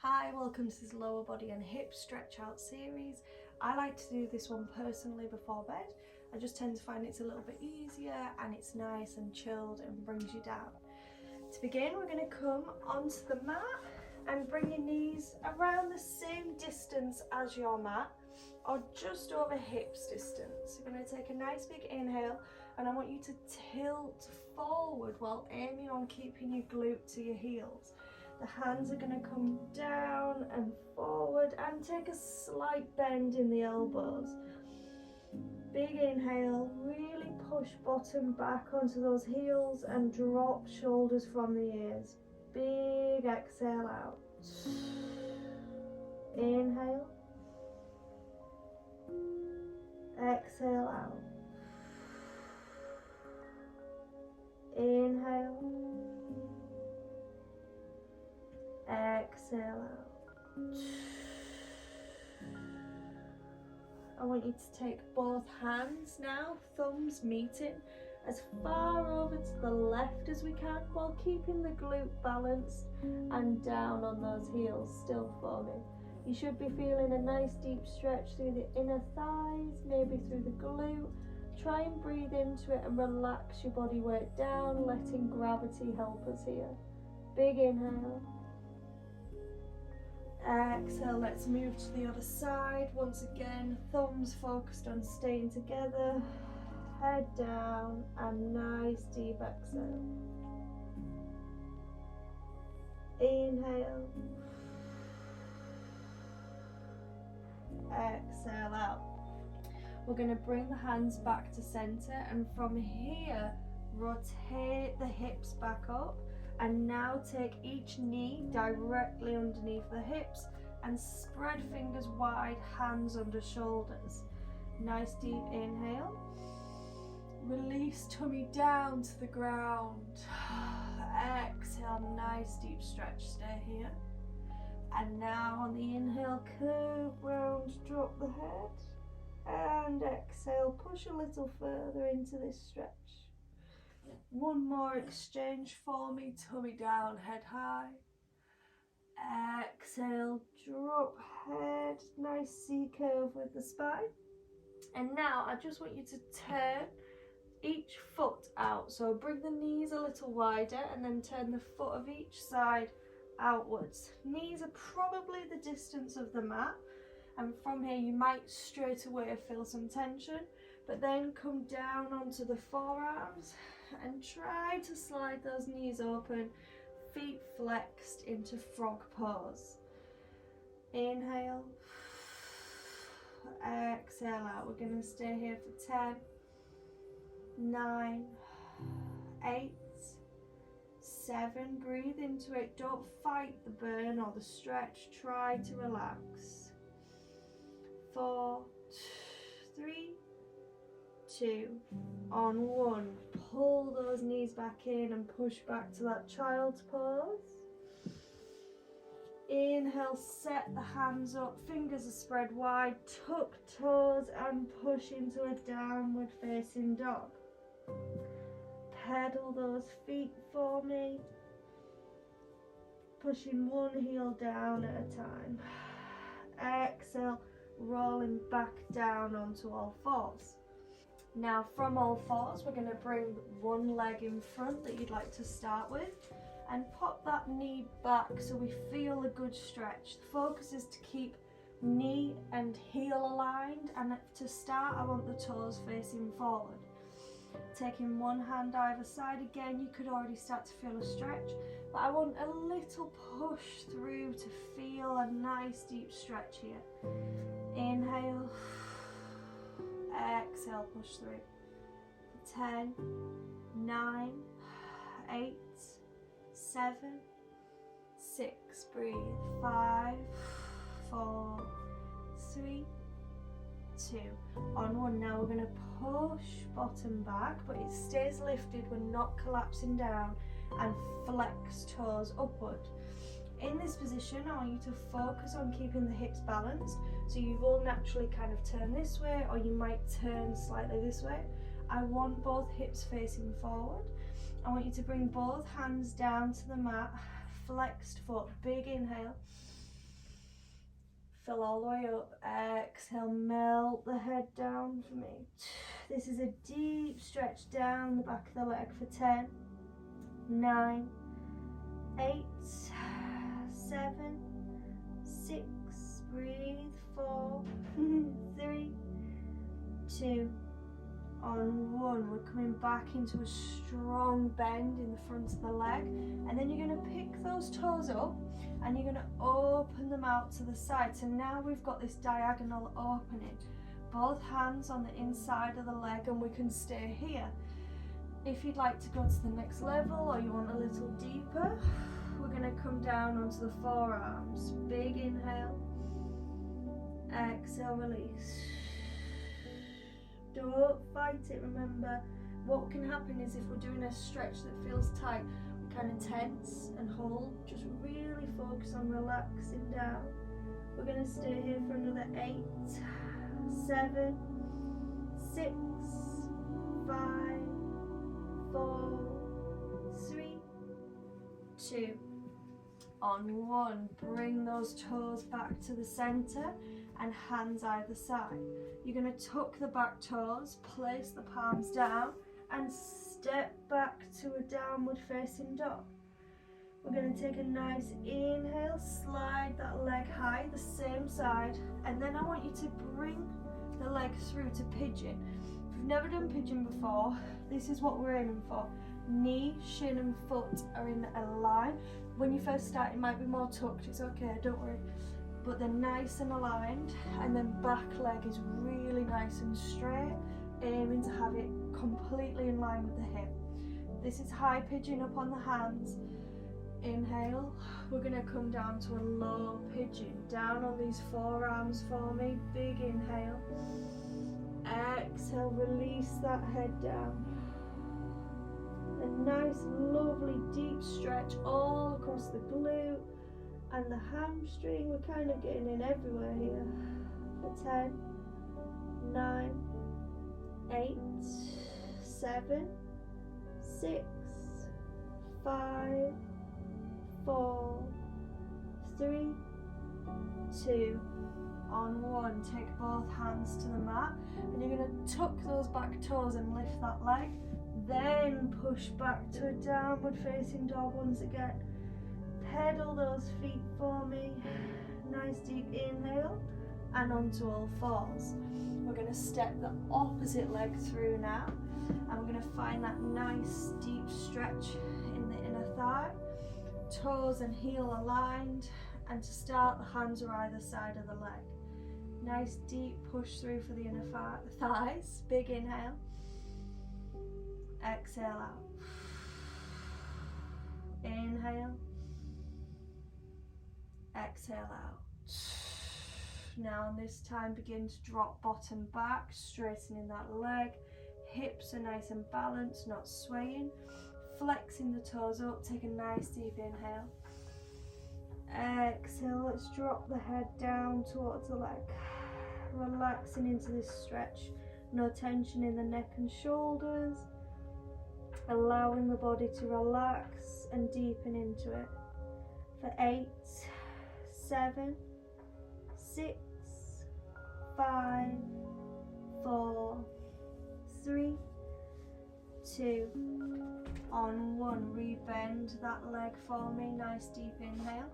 Hi, welcome to this lower body and hip stretch out series. I like to do this one personally before bed. I just tend to find it's a little bit easier and it's nice and chilled and brings you down. To begin, we're going to come onto the mat and bring your knees around the same distance as your mat, or just over hips distance. You're going to take a nice big inhale and I want you to tilt forward while aiming on keeping your glute to your heels. The hands are going to come down and forward and take a slight bend in the elbows. Big inhale, really push bottom back onto those heels and drop shoulders from the ears. Big exhale out. Inhale. Exhale out. Inhale. Exhale out. I want you to take both hands now, thumbs meeting, as far over to the left as we can while keeping the glute balanced and down on those heels, still forming. You should be feeling a nice deep stretch through the inner thighs, maybe through the glute. Try and breathe into it and relax your body weight down, letting gravity help us here. Big inhale. Exhale, let's move to the other side. Once again, thumbs focused on staying together. Head down and nice deep exhale. Inhale. Exhale out. We're going to bring the hands back to center, and from here, rotate the hips back up. And now take each knee directly underneath the hips and spread fingers wide, hands under shoulders. Nice deep inhale. Release tummy down to the ground. Exhale, nice deep stretch, stay here. And now on the inhale, curve round, drop the head. And exhale, push a little further into this stretch. One more exchange for me, tummy down, head high. Exhale, drop head, nice C curve with the spine. And now I just want you to turn each foot out. So bring the knees a little wider and then turn the foot of each side outwards. Knees are probably the distance of the mat. And from here you might straight away feel some tension, but then come down onto the forearms and try to slide those knees open, feet flexed into frog pose. Inhale, exhale out. We're going to stay here for 10, 9, 8, 7, breathe into it, don't fight the burn or the stretch, try to relax. 4, 3, 2, on 1, pull those knees back in and push back to that child's pose. Inhale, set the hands up, fingers are spread wide, tuck toes and push into a downward facing dog. Pedal those feet for me, pushing one heel down at a time. Exhale, rolling back down onto all fours. Now from all fours, we're going to bring one leg in front that you'd like to start with and pop that knee back so we feel a good stretch. The focus is to keep knee and heel aligned, and to start I want the toes facing forward. Taking one hand either side, again you could already start to feel a stretch, but I want a little push through to feel a nice deep stretch here. Inhale. Exhale, push through. 10, 9, 8, 7, 6, breathe. 5, 4, 3, 2, on 1. Now we're going to push bottom back, but it stays lifted, we're not collapsing down, and flex toes upward. In this position, I want you to focus on keeping the hips balanced, so you will naturally kind of turn this way, or you might turn slightly this way. I want both hips facing forward. I want you to bring both hands down to the mat, flexed foot, big inhale. fill all the way up. Exhale, melt the head down for me. This is a deep stretch down the back of the leg for 10, 9, 8, 7, 6, breathe, 4, 3, 2, on 1. We're coming back into a strong bend in the front of the leg, and then you're going to pick those toes up and you're going to open them out to the side. So now we've got this diagonal opening, both hands on the inside of the leg, and we can stay here. If you'd like to go to the next level or you want a little deeper, we're going to come down onto the forearms. Big inhale, exhale, release. Don't fight it. Remember, what can happen is if we're doing a stretch that feels tight, we kind of tense and hold. Just really focus on relaxing down. We're going to stay here for another 8, 7, 6, 5, 4, 3, 2, on 1. Bring those toes back to the center and hands either side. You're going to tuck the back toes, place the palms down, and step back to a downward facing dog. We're going to take a nice inhale, slide that leg high, the same side, and then I want you to bring the leg through to pigeon. If you've never done pigeon before, this is what we're aiming for. Knee, shin and foot are in a line. When you first start, it might be more tucked, it's okay, don't worry. But they're nice and aligned, and then back leg is really nice and straight, aiming to have it completely in line with the hip. This is high pigeon up on the hands. Inhale, we're going to come down to a low pigeon, down on these forearms for me. Big inhale, exhale, release that head down. A nice lovely deep stretch all across the glute and the hamstring. We're kind of getting in everywhere here. For 10, 9, 8, 7, 6, 5, 4, 3, 2, on 1. Take both hands to the mat, and you're going to tuck those back toes and lift that leg, then push back to a downward facing dog once again. Pedal those feet for me. Nice deep inhale and onto all fours. We're going to step the opposite leg through now, and we're going to find that nice deep stretch in the inner thigh. Toes and heel aligned, and to start, the hands are either side of the leg. Nice deep push through for the inner thighs. Big inhale, exhale out. Inhale, exhale out. Now this time begin to drop bottom back, straightening that leg. Hips are nice and balanced, not swaying. Flexing the toes up, take a nice deep inhale. Exhale, let's drop the head down towards the leg. Relaxing into this stretch. No tension in the neck and shoulders. Allowing the body to relax and deepen into it. For 8, 7, 6, 5, 4, 3, 2, on 1. Rebend that leg for me. Nice deep inhale,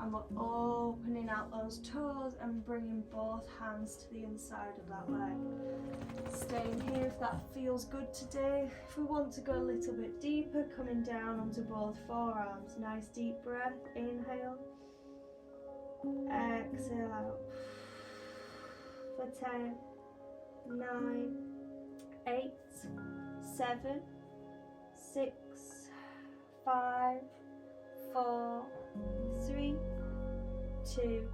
and we're opening out those toes and bringing both hands to the inside of that leg. Staying here if that feels good today. If we want to go a little bit deeper, coming down onto both forearms. Nice deep breath. Inhale, exhale out. For 10, 9, 8, 7, 6, 5, 4, 3, 2,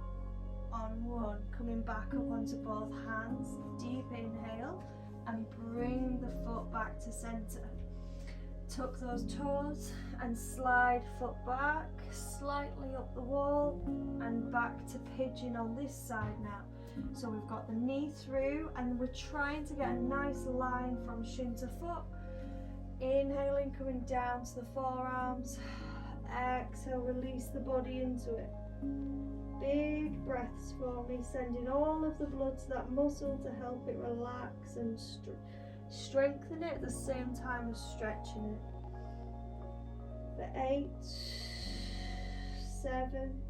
on 1. Coming back up onto both hands. Deep inhale and bring the foot back to center. Tuck those toes and slide foot back, slightly up the wall and back to pigeon on this side now. So we've got the knee through, and we're trying to get a nice line from shin to foot. Inhaling, coming down to the forearms. Exhale, release the body into it. Big breaths for me, sending all of the blood to that muscle to help it relax and strengthen it at the same time as stretching it. For 8, 7,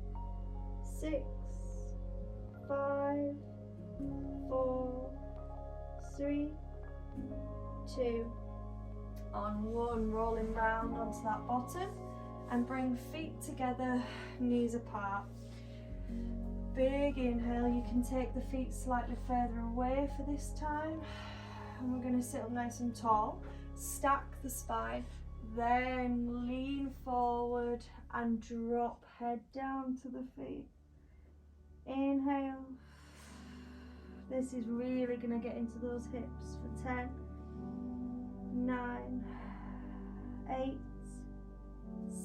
6, 5, 4, 3, 2, on 1, rolling round onto that bottom and bring feet together, knees apart. Big inhale, you can take the feet slightly further away for this time, and we're going to sit up nice and tall, stack the spine, then lean forward and drop head down to the feet. Inhale. This is really going to get into those hips for 10, 9, 8,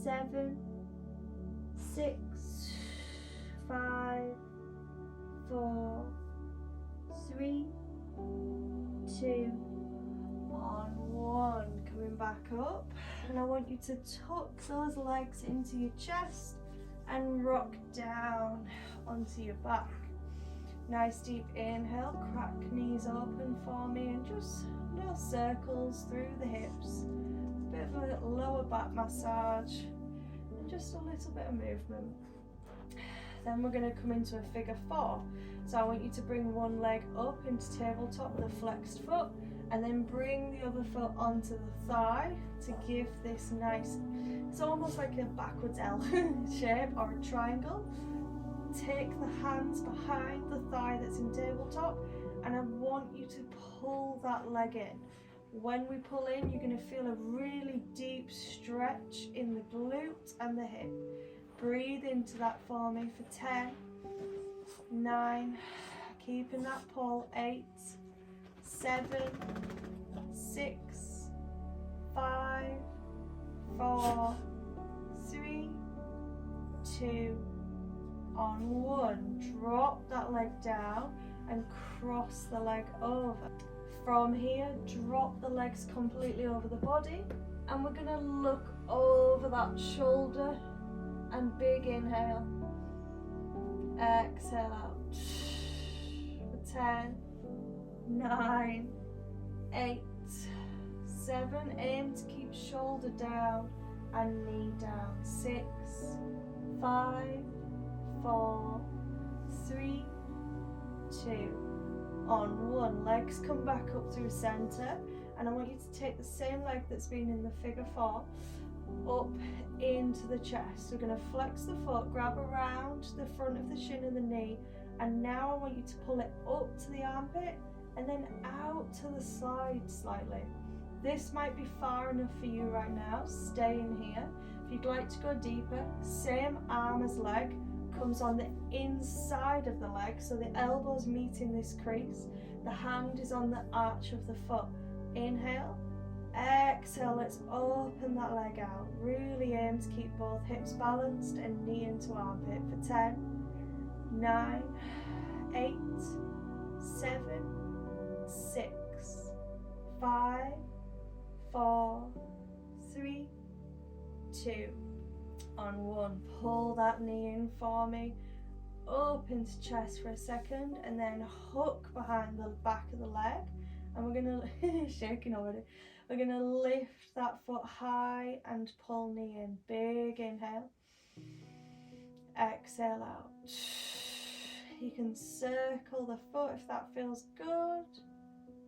7, 6, 5, 4, 3, 2, on 1. Coming back up, and I want you to tuck those legs into your chest and rock down onto your back. Nice deep inhale, crack knees open for me, and just little circles through the hips. A bit of a lower back massage and just a little bit of movement. Then we're going to come into a figure 4. So I want you to bring one leg up into tabletop with a flexed foot, and then bring the other foot onto the thigh to give this nice, it's almost like a backwards L shape or a triangle. Take the hands behind the thigh that's in tabletop, and I want you to pull that leg in. When we pull in, you're going to feel a really deep stretch in the glute and the hip. Breathe into that for me for 10, 9, keeping that pull, 8, 7, 6, 5, 4, 3, 2, on 1. Drop that leg down and cross the leg over. From here, drop the legs completely over the body, and we're going to look over that shoulder and big inhale. Exhale out. For 10, 9, 8, 7, aim to keep shoulder down and knee down. 6, 5, 4, 3, 2, on 1. Legs come back up through center, and I want you to take the same leg that's been in the figure 4 up into the chest. We're going to flex the foot, grab around the front of the shin and the knee, and now I want you to pull it up to the armpit and then out to the side slightly. This might be far enough for you right now. Stay in here. If you'd like to go deeper, same arm as leg comes on the inside of the leg, so the elbows meet in this crease. The hand is on the arch of the foot. Inhale, exhale, let's open that leg out. Really aim to keep both hips balanced and knee into armpit for 10, 9, 8, 7, 6, 5, 4, 3, 2, on 1. Pull that knee in for me, up into chest for a second, and then hook behind the back of the leg, and we're gonna shaking already. We're gonna lift that foot high and pull knee in. Big inhale, exhale out. You can circle the foot if that feels good,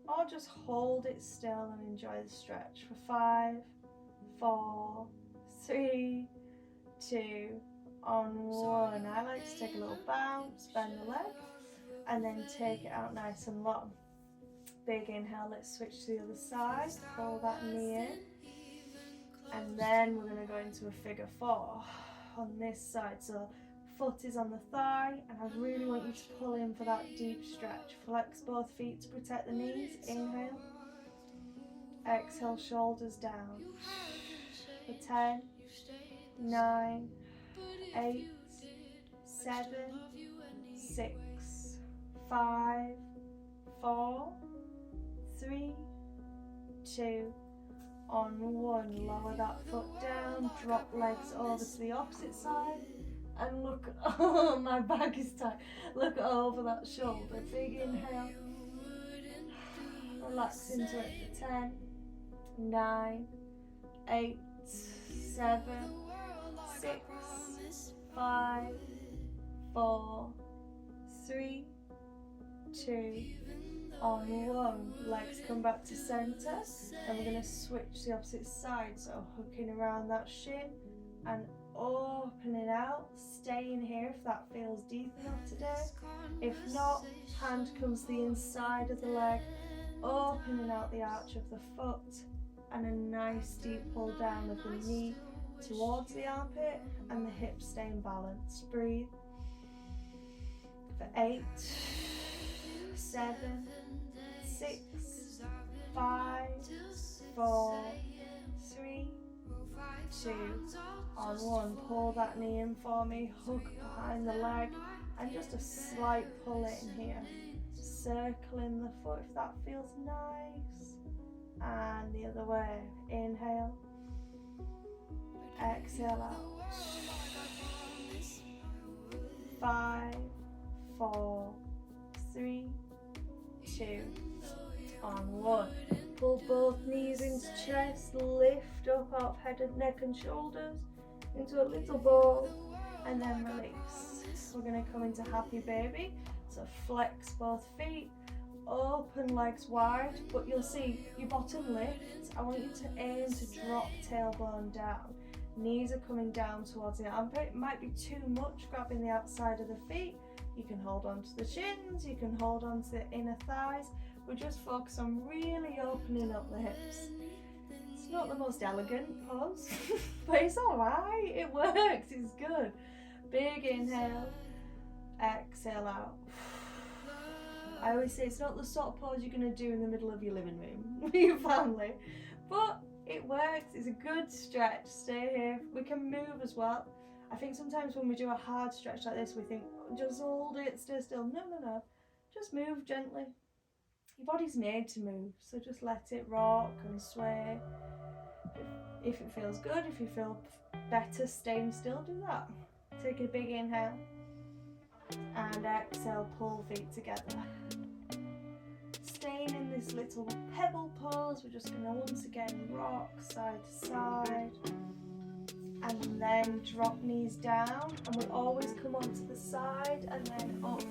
or just hold it still and enjoy the stretch for 5, 4, 3, 2, on 1. I like to take a little bounce, bend the leg, and then take it out nice and long. Big inhale, let's switch to the other side, pull that knee in, and then we're going to go into a figure 4 on this side. So foot is on the thigh, and I really want you to pull in for that deep stretch. Flex both feet to protect the knees. Inhale, exhale, shoulders down for 10, 9, 8, 7, 6, 5, 4, 3, 2, on 1. Lower that foot down, drop legs over to the opposite side, and look, oh, my back is tight. Look over that shoulder. Big inhale. Relax into it for 10, 9, 8, 7, 6, 5, 4, 3, 2, on 1. Legs come back to centre, and we're going to switch the opposite side, so hooking around that shin and opening out. Staying here if that feels deep enough today. If not, hand comes to the inside of the leg, opening out the arch of the foot, and a nice deep pull down of the knee towards the armpit, and the hips staying balanced. Breathe for 8, 7, 6, 5, 4, 3, 2, on 1. Pull that knee in for me, hook behind the leg, and just a slight pull in here. Circling the foot if that feels nice. And the other way. Inhale. Exhale out. 5, 4, 3, 2, on 1. Pull both knees into chest, lift up off head and neck and shoulders into a little ball, and then release. We're going to come into happy baby. So flex both feet, open legs wide, but you'll see your bottom lifts. I want you to aim to drop tailbone down. Knees are coming down towards the armpit. It might be too much grabbing the outside of the feet. You can hold on to the shins, you can hold on to the inner thighs. We just focus on really opening up the hips. It's not the most elegant pose, but it's alright, it works, it's good. Big inhale, exhale out. I always say it's not the sort of pose you're going to do in the middle of your living room with your family, but it works, it's a good stretch. Stay here. We can move as well. I think sometimes when we do a hard stretch like this, we think, just hold it, stay still. No, no, no. Just move gently. Your body's made to move, so just let it rock and sway. If it feels good, if you feel better staying still, do that. Take a big inhale and exhale, pull feet together. Staying in this little pebble pose, we're just going to once again rock side to side. And then drop knees down, and we'll always come onto the side and then up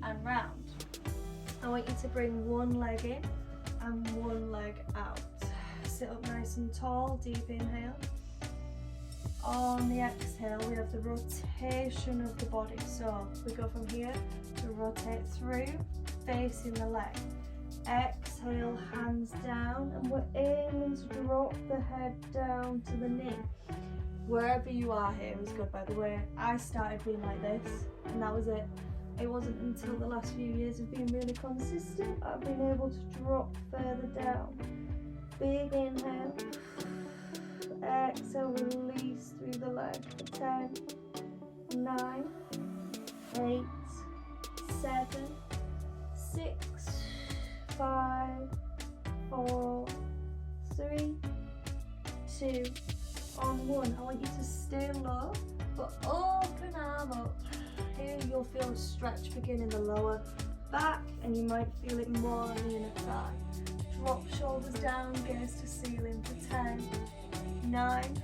and round. I want you to bring one leg in and one leg out. Sit up nice and tall, deep inhale. On the exhale, we have the rotation of the body. So we go from here to rotate through, facing the leg. Exhale, hands down, and we're aiming to drop the head down to the knee. Wherever you are here is good, by the way. I started being like this, and that was it. It wasn't until the last few years of being really consistent I've been able to drop further down. Big inhale. Exhale, release through the leg for 10, 9, 8, 7, 6, 5, 4, 3, 2, on 1. I want you to stay low, but open arm up. Here you'll feel a stretch begin in the lower back, and you might feel it more on the inner thigh. Drop shoulders down, gaze to ceiling for 10, 9,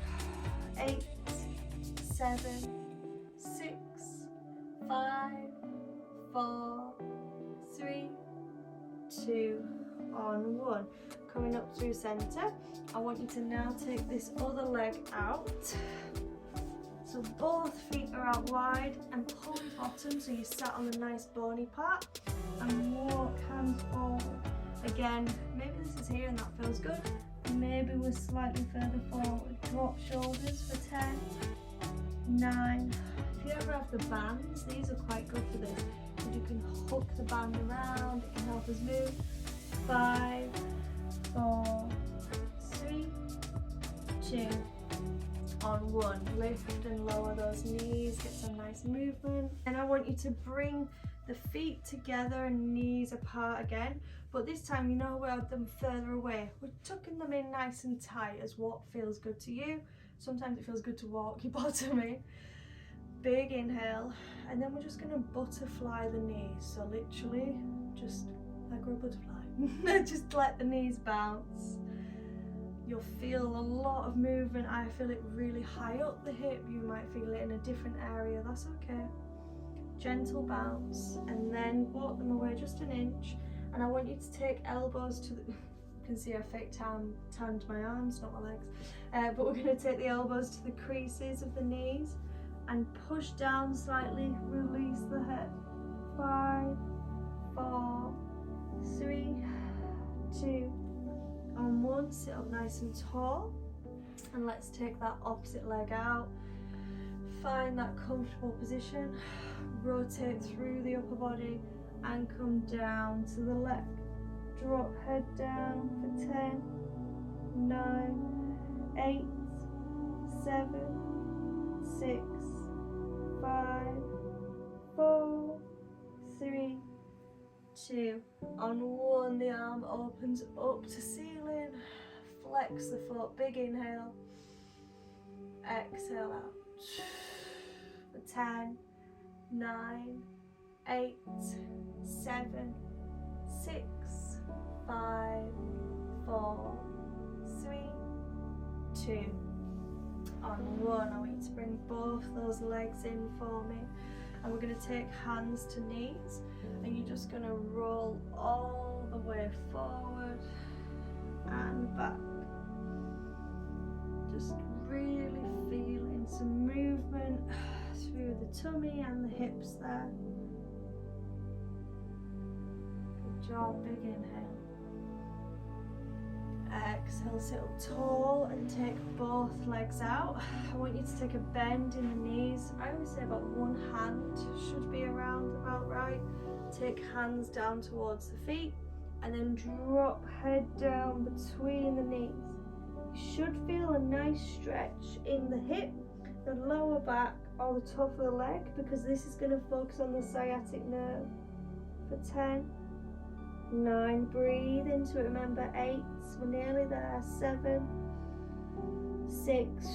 8, 7, 6, 5, 4, 3, 2, on 1. Coming up through centre, I want you to now take this other leg out. So both feet are out wide, and pull your bottom so you sat on the nice bony part, and walk hands forward. Again, maybe this is here and that feels good. Maybe we're slightly further forward. Drop shoulders for 10, 9. If you ever have the bands, these are quite good for this. Because you can hook the band around, it can help us move. 5, 4, 3, 2, on 1. Lift and lower those knees, get some nice movement. And I want you to bring the feet together and knees apart again, but this time you know we have them further away. We're tucking them in nice and tight as what feels good to you. Sometimes it feels good to walk your bottom in. big inhale, and then we're just going to butterfly the knees. So literally just like we're a butterfly. Just let the knees bounce. You'll feel a lot of movement. I feel it really high up the hip. You might feel it in a different area. That's okay. Gentle bounce, and then walk them away just an inch. And I want you to take elbows to the, you can see I fake tanned my arms, not my legs. But we're going to take the elbows to the creases of the knees and push down slightly, release the head. 5, 4, 3, 2, and 1. Sit up nice and tall. And let's take that opposite leg out. Find that comfortable position. Rotate through the upper body and come down to the left. Drop head down for 10, 9, 8, 7, 6, 5, 4, 3, 2. On 1, the arm opens up to ceiling. Flex the foot, big inhale. Exhale out. For 10, 9, 8, 7, 6, 5, 4, 3, 2. On 1, I want you to bring both those legs in for me. And we're going to take hands to knees, and you're just going to roll all the way forward and back. Just really feeling some movement through the tummy and the hips there. Good job, big inhale. Exhale, sit up tall and take both legs out. I want you to take a bend in the knees. I always say about one hand should be around about right. Take hands down towards the feet and then drop head down between the knees. You should feel a nice stretch in the hip, the lower back or the top of the leg, because this is going to focus on the sciatic nerve. For 10, 9, breathe into it, remember 8, we're nearly there, 7, 6,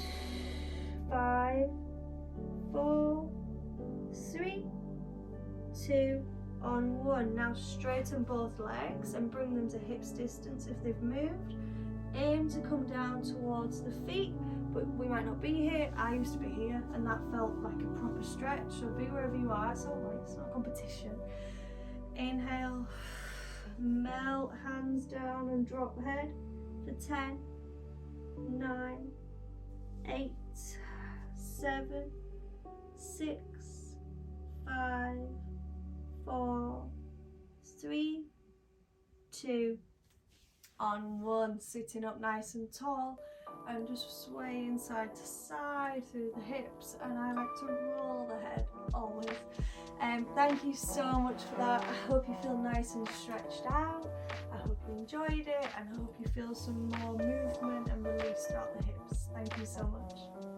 5, 4, 3, 2, on 1. Now straighten both legs and bring them to hips distance if they've moved. Aim to come down towards the feet, but we might not be here. I used to be here and that felt like a proper stretch, so be wherever you are. It's alright, it's not a competition. Inhale, melt hands down and drop head for 10, 9, 8, 7, 6, 5, 4, 3, 2, on 1. Sitting up nice and tall and just swaying side to side through the hips, and I like to roll the head always. Thank you so much for that. I hope you feel nice and stretched out. I hope you enjoyed it, and I hope you feel some more movement and release throughout the hips. Thank you so much.